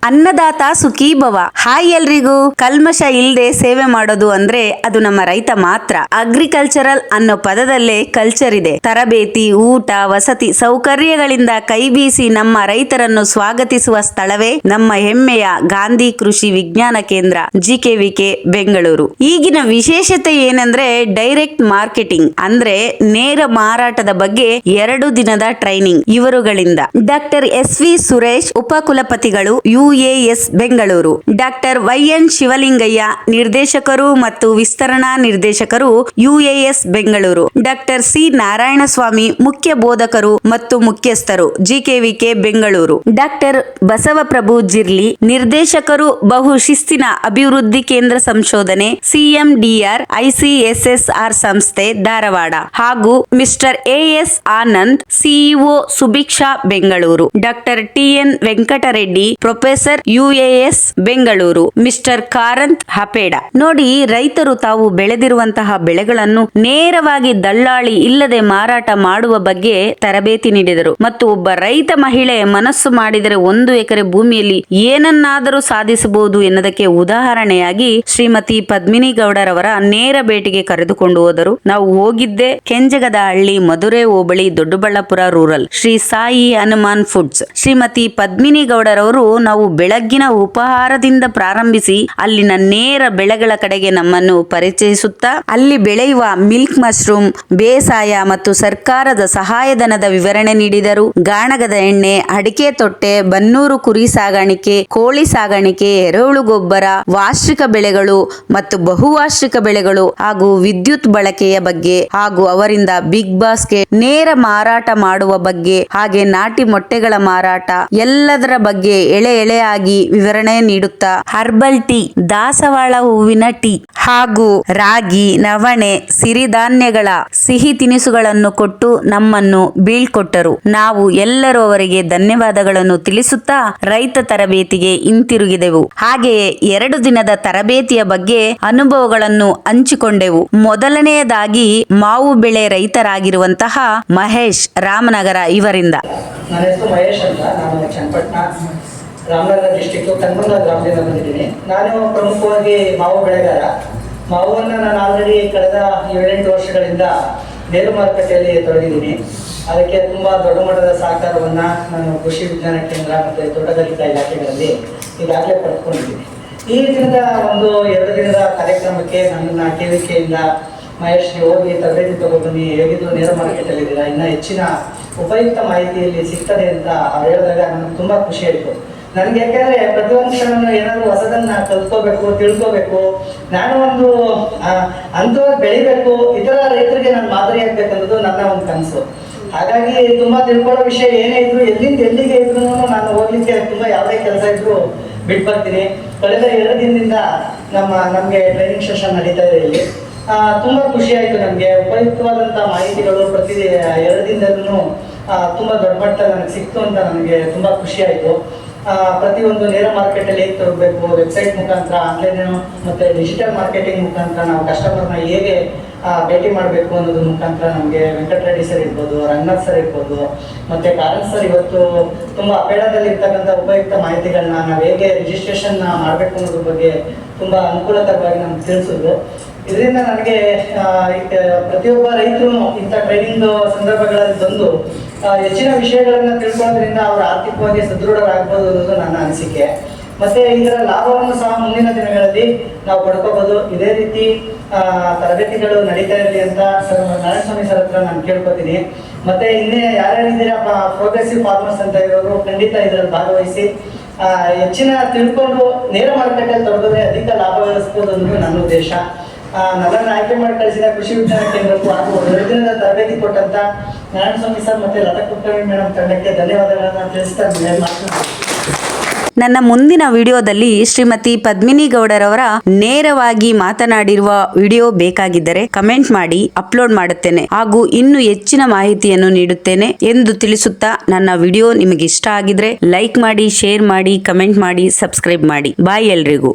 ಅನ್ನದಾತ ಸುಖೀ ಭವ. ಹಾಯ್ ಎಲ್ರಿಗೂ. ಕಲ್ಮಶ ಇಲ್ದೆ ಸೇವೆ ಮಾಡೋದು ಅಂದ್ರೆ ಅದು ನಮ್ಮ ರೈತ ಮಾತ್ರ. ಅಗ್ರಿಕಲ್ಚರಲ್ ಅನ್ನೋ ಪದದಲ್ಲೇ ಕಲ್ಚರ್ ಇದೆ. ತರಬೇತಿ, ಊಟ, ವಸತಿ ಸೌಕರ್ಯಗಳಿಂದ ಕೈ ಬೀಸಿ ನಮ್ಮ ರೈತರನ್ನು ಸ್ವಾಗತಿಸುವ ಸ್ಥಳವೇ ನಮ್ಮ ಹೆಮ್ಮೆಯ ಗಾಂಧಿ ಕೃಷಿ ವಿಜ್ಞಾನ ಕೇಂದ್ರ GKVK ಬೆಂಗಳೂರು. ಈಗಿನ ವಿಶೇಷತೆ ಏನಂದ್ರೆ ಡೈರೆಕ್ಟ್ ಮಾರ್ಕೆಟಿಂಗ್ ಅಂದ್ರೆ ನೇರ ಮಾರಾಟದ ಬಗ್ಗೆ 2 ದಿನದ ಟ್ರೈನಿಂಗ್ ಇವರುಗಳಿಂದ. ಡಾಕ್ಟರ್ SV ಸುರೇಶ್ ಉಪಕುಲಪತಿಗಳು UAS Bengaluru, doctor YN Shivalingaiah ನಿರ್ದೇಶಕರು ಮತ್ತು ವಿಸ್ತರಣಾ ನಿರ್ದೇಶಕರು UAS Bengaluru, doctor C Narayanaswamy ಮುಖ್ಯ ಬೋಧಕರು ಮತ್ತು ಮುಖ್ಯಸ್ಥರು GKVK ಬೆಂಗಳೂರು, ಡಾಕ್ಟರ್ ಬಸವಪ್ರಭು ಜಿರ್ಲಿ ನಿರ್ದೇಶಕರು ಬಹು ಶಿಸ್ತಿನ ಅಭಿವೃದ್ಧಿ ಕೇಂದ್ರ ಸಂಶೋಧನೆ CMDR ICSSR ಸಂಸ್ಥೆ ಧಾರವಾಡ ಹಾಗೂ mister AS Anand CEO Subhiksha Bengaluru, doctor TN Venkatareddy professor UAS Bengaluru, mister Karanth ಹಪೇಡ. ನೋಡಿ, ರೈತರು ತಾವು ಬೆಳೆದಿರುವಂತಹ ಬೆಳೆಗಳನ್ನು ನೇರವಾಗಿ ದಳ್ಳಾಳಿ ಇಲ್ಲದೆ ಮಾರಾಟ ಮಾಡುವ ಬಗ್ಗೆ ತರಬೇತಿ ನೀಡಿದರು ಮತ್ತು ಒಬ್ಬ ರೈತ ಮಹಿಳೆ ಮನಸ್ಸು ಮಾಡಿದರೆ 1 ಎಕರೆ ಭೂಮಿಯಲ್ಲಿ ಏನನ್ನಾದರೂ ಸಾಧಿಸಬಹುದು ಎನ್ನುವುದಕ್ಕೆ ಉದಾಹರಣೆಯಾಗಿ ಶ್ರೀಮತಿ ಪದ್ಮಿನಿ ಗೌಡರವರ ನೇರ ಭೇಟಿಗೆ ಕರೆದುಕೊಂಡು ಹೋದರು. ನಾವು ಹೋಗಿದ್ದೆ ಕೆಂಜಗದಹಳ್ಳಿ, ಮಧುರೆ ಹೋಬಳಿ, ದೊಡ್ಡಬಳ್ಳಾಪುರ ರೂರಲ್, ಶ್ರೀ ಸಾಯಿ ಹನುಮಾನ್ ಫುಡ್ಸ್. ಶ್ರೀಮತಿ ಪದ್ಮಿನಿ ಗೌಡರವರು ನಾವು ಬೆಳಗ್ಗಿನ ಉಪಹಾರದಿಂದ ಪ್ರಾರಂಭಿಸಿ ಅಲ್ಲಿನ ನೇರ ಬೆಳೆಗಳ ಕಡೆಗೆ ನಮ್ಮನ್ನು ಪರಿಚಯಿಸುತ್ತಾ ಅಲ್ಲಿ ಬೆಳೆಯುವ ಮಿಲ್ಕ್ ಮಶ್ರೂಮ್ ಬೇಸಾಯ ಮತ್ತು ಸರ್ಕಾರದ ಸಹಾಯಧನದ ವಿವರಣೆ ನೀಡಿದರು. ಗಾಣಗದ ಎಣ್ಣೆ, ಅಡಿಕೆ ತೊಟ್ಟೆ, ಬನ್ನೂರು ಕುರಿ ಸಾಗಾಣಿಕೆ, ಕೋಳಿ ಸಾಗಾಣಿಕೆ, ಎರೆಹುಳು ಗೊಬ್ಬರ, ವಾರ್ಷಿಕ ಬೆಳೆಗಳು ಮತ್ತು ಬಹುವಾರ್ಷಿಕ ಬೆಳೆಗಳು ಹಾಗೂ ವಿದ್ಯುತ್ ಬಳಕೆಯ ಬಗ್ಗೆ ಹಾಗೂ ಅವರಿಂದ ಬಿಗ್ ಬಾಸ್ಗೆ ನೇರ ಮಾರಾಟ ಮಾಡುವ ಬಗ್ಗೆ, ಹಾಗೆ ನಾಟಿ ಮೊಟ್ಟೆಗಳ ಮಾರಾಟ ಎಲ್ಲದರ ಬಗ್ಗೆ ಎಳೆಯಾಗಿ ವಿವರಣೆ ನೀಡುತ್ತಾ ಹರ್ಬಲ್ ಟೀ, ದಾಸವಾಳ ಹೂವಿನ ಟೀ ಹಾಗೂ ರಾಗಿ, ನವಣೆ, ಸಿರಿಧಾನ್ಯಗಳ ಸಿಹಿ ತಿನಿಸುಗಳನ್ನು ಕೊಟ್ಟು ನಮ್ಮನ್ನು ಬೀಳ್ಕೊಟ್ಟರು. ನಾವು ಎಲ್ಲರೂ ಅವರಿಗೆ ಧನ್ಯವಾದಗಳನ್ನು ತಿಳಿಸುತ್ತಾ ರೈತ ತರಬೇತಿಗೆ ಹಿಂತಿರುಗಿದೆವು. ಹಾಗೆಯೇ 2 ದಿನದ ತರಬೇತಿಯ ಬಗ್ಗೆ ಅನುಭವಗಳನ್ನು ಹಂಚಿಕೊಂಡೆವು. ಮೊದಲನೆಯದಾಗಿ ಮಾವು ಬೆಳೆ ರೈತರಾಗಿರುವಂತಹ ಮಹೇಶ್ ರಾಮನಗರ ಇವರಿಂದ. ನನ್ನ ಹೆಸರು ಮಹೇಶ್ ಅಂತ. ನಾನು ಚನ್ನಪಟ್ಟಣ ರಾಮನಗರ ಡಿಸ್ಟಿಕ್ಟು ಕನ್ಮಂಗಲ ಗ್ರಾಮದಿಂದ ಬಂದಿದ್ದೀನಿ. ನಾನು ಪ್ರಮುಖವಾಗಿ ಮಾವು ಬೆಳೆಗಾರ. ಮಾವನ್ನು ನಾನು ಆಲ್ರೆಡಿ ಕಳೆದ 7-8 ವರ್ಷಗಳಿಂದ ನೇರು ಮಾರುಕಟ್ಟೆಯಲ್ಲಿ ತೊಡಗಿದ್ದೀನಿ. ಅದಕ್ಕೆ ತುಂಬ ದೊಡ್ಡ ಮಟ್ಟದ ಸಹಕಾರವನ್ನು ನಾನು ಕೃಷಿ ವಿಜ್ಞಾನ ಕೇಂದ್ರ ಮತ್ತು ತೋಟಗಾರಿಕಾ ಇಲಾಖೆಗಳಲ್ಲಿ ಈಗಾಗಲೇ ಪಡೆದುಕೊಂಡಿದ್ದೀನಿ. ಈ ದಿನದ ಒಂದು 2 ದಿನದ ಕಾರ್ಯಕ್ರಮಕ್ಕೆ ನನ್ನನ್ನು KVKಯಿಂದ ಮಹೇಶ್ ಹೋಗಿ ತರಬೇತಿ ತಗೊಂಡ್ಬನ್ನಿ, ಹೇಗಿದ್ರು ನೇರ ಮಾರುಕಟ್ಟೆಯಲ್ಲಿದ್ದೀರಾ, ಇನ್ನೂ ಹೆಚ್ಚಿನ ಉಪಯುಕ್ತ ಮಾಹಿತಿಯಲ್ಲಿ ಸಿಗ್ತದೆ ಅಂತ ಅವ್ರು ಹೇಳಿದಾಗ ನನಗೆ ತುಂಬ ಖುಷಿ ಆಯಿತು. ನನಗೆ ಯಾಕೆಂದರೆ ಪ್ರತಿಯೊಂದು ಕ್ಷಣವನ್ನು ಏನಾದರೂ ಹೊಸದನ್ನು ಕಲ್ತ್ಕೋಬೇಕು, ತಿಳ್ಕೋಬೇಕು, ನಾನು ಒಂದು ಅಂಥವ್ರು ಬೆಳಿಬೇಕು, ಇತರ ರೈತರಿಗೆ ನಾನು ಮಾದರಿ ಆಗಬೇಕನ್ನೋದು ನನ್ನ ಒಂದು ಕನಸು. ಹಾಗಾಗಿ ತುಂಬ ತಿಳ್ಕೊಳ್ಳೋ ವಿಷಯ ಏನೇ ಇದ್ರು, ಎಲ್ಲಿಂದ ಎಲ್ಲಿಗೆ ಇದ್ರು ನಾನು ಹೋಗ್ಲಿಕ್ಕೆ ತುಂಬ ಯಾವುದೇ ಕೆಲಸ ಇದ್ರು ಬಿಟ್ಟು ಬರ್ತೀನಿ. ಕಳೆದ 2 ದಿನದಿಂದ ನಮಗೆ ಟ್ರೈನಿಂಗ್ ಸೆಷನ್ ನಡೀತಾ ಇದೆ ಇಲ್ಲಿ. ತುಂಬ ಖುಷಿ ಆಯಿತು. ನನಗೆ ಉಪಯುಕ್ತವಾದಂಥ ಮಾಹಿತಿಗಳು ಪ್ರತಿ 2 ದಿನದಲ್ಲೂ ತುಂಬ ದೊಡ್ಡ ಮಟ್ಟದಲ್ಲಿ ನನಗೆ ಸಿಕ್ತು ಅಂತ ನನಗೆ ತುಂಬ ಖುಷಿ ಆಯಿತು. ಪ್ರತಿಯೊಂದು ನೇರ ಮಾರ್ಕೆಟಲ್ಲಿ ಹೇಗೆ ತರಬೇಕು, ವೆಬ್ಸೈಟ್ ಮುಖಾಂತರ, ಆನ್ಲೈನ್ ಮತ್ತು ಡಿಜಿಟಲ್ ಮಾರ್ಕೆಟಿಂಗ್ ಮುಖಾಂತರ ನಾವು ಕಸ್ಟಮರ್ನ ಹೇಗೆ ಭೇಟಿ ಮಾಡಬೇಕು ಅನ್ನೋದ್ರ ಮುಖಾಂತರ ನಮಗೆ ವೆಂಕಟರೆಡ್ಡಿ ಸರ್ ಇರ್ಬೋದು, ರಂಗನಾಥ್ ಸರ್ ಇರ್ಬೋದು, ಮತ್ತು ಕಾರಂತ್ ಸರ್ ಇವತ್ತು ತುಂಬ ಅಪೇಡದಲ್ಲಿ ಇರ್ತಕ್ಕಂಥ ಉಪಯುಕ್ತ ಮಾಹಿತಿಗಳನ್ನ ನಾವು ಹೇಗೆ ರಿಜಿಸ್ಟ್ರೇಷನ್ ಮಾಡಬೇಕು ಅನ್ನೋದ್ರ ಬಗ್ಗೆ ತುಂಬ ಅನುಕೂಲಕರವಾಗಿ ನಮ್ಗೆ ತಿಳಿಸಿದ್ರು. ಇದರಿಂದ ನನಗೆ ಪ್ರತಿಯೊಬ್ಬ ರೈತರು ಇಂಥ ಟ್ರೈನಿಂಗ್ ಸಂದರ್ಭಗಳಲ್ಲಿ ಬಂದು ಹೆಚ್ಚಿನ ವಿಷಯಗಳನ್ನು ತಿಳ್ಕೊಳ್ಳೋದ್ರಿಂದ ಅವರು ಆರ್ಥಿಕವಾಗಿ ಸದೃಢರಾಗ್ಬೋದು ಅನ್ನೋದು ನನ್ನ ಅನಿಸಿಕೆ. ಮತ್ತು ಇದರ ಲಾಭವನ್ನು ಸಹ ಮುಂದಿನ ದಿನಗಳಲ್ಲಿ ನಾವು ಪಡ್ಕೋಬೋದು. ಇದೇ ರೀತಿ ತರಬೇತಿಗಳು ನಡೀತಾ ಇರಲಿ ಅಂತ ನಾರಾಯಣಸ್ವಾಮಿ ಸರ್ ಹತ್ರ ನಾನು ಕೇಳ್ಕೊತೀನಿ. ಮತ್ತು ಇನ್ನೇ ಯಾರ್ಯಾರಿದ್ದೀರಾ ಪ್ರೋಗ್ರೆಸಿವ್ ಫಾರ್ಮರ್ಸ್ ಅಂತ ಇರೋರು ಖಂಡಿತ ಇದರಲ್ಲಿ ಭಾಗವಹಿಸಿ ಹೆಚ್ಚಿನ ತಿಳ್ಕೊಂಡು ನೇರ ಮಾರುಕಟ್ಟೆಯಲ್ಲಿ ತೊಡಗಿದ್ರೆ ಅಧಿಕ ಲಾಭ ಗಳಿಸ್ಬೋದು ಅನ್ನೋದು ನನ್ನ ಉದ್ದೇಶ. ನನ್ನನ್ನು ಆಯ್ಕೆ ಮಾಡಿ ಕಳಿಸಿದ ಕೃಷಿ ವಿಜ್ಞಾನ ಕೇಂದ್ರಕ್ಕೂ ಹಾಗೂ 2 ದಿನದ ತರಬೇತಿ ಕೊಟ್ಟಂತ ನಾರಾಯಣಸ್ವಾಮಿ ಸರ್ ಮತ್ತು ಲತಾ ಕುಲಕರ್ಣಿ ಮೇಡಮ್ ತಂಡಕ್ಕೆ ಧನ್ಯವಾದಗಳನ್ನು ತಿಳಿಸ್ತಾ ನನ್ನ ಮುಂದಿನ ವಿಡಿಯೋದಲ್ಲಿ ಶ್ರೀಮತಿ ಪದ್ಮಿನಿ ಗೌಡರವರ ನೇರವಾಗಿ ಮಾತನಾಡಿರುವ ವಿಡಿಯೋ ಬೇಕಾಗಿದ್ದರೆ ಕಮೆಂಟ್ ಮಾಡಿ, ಅಪ್ಲೋಡ್ ಮಾಡುತ್ತೇನೆ ಹಾಗೂ ಇನ್ನೂ ಹೆಚ್ಚಿನ ಮಾಹಿತಿಯನ್ನು ನೀಡುತ್ತೇನೆ ಎಂದು ತಿಳಿಸುತ್ತಾ ನನ್ನ ವಿಡಿಯೋ ನಿಮಗೆ ಇಷ್ಟ ಆಗಿದ್ರೆ ಲೈಕ್ ಮಾಡಿ, ಶೇರ್ ಮಾಡಿ, ಕಮೆಂಟ್ ಮಾಡಿ, ಸಬ್ಸ್ಕ್ರೈಬ್ ಮಾಡಿ. ಬಾಯ್ ಎಲ್ರಿಗೂ.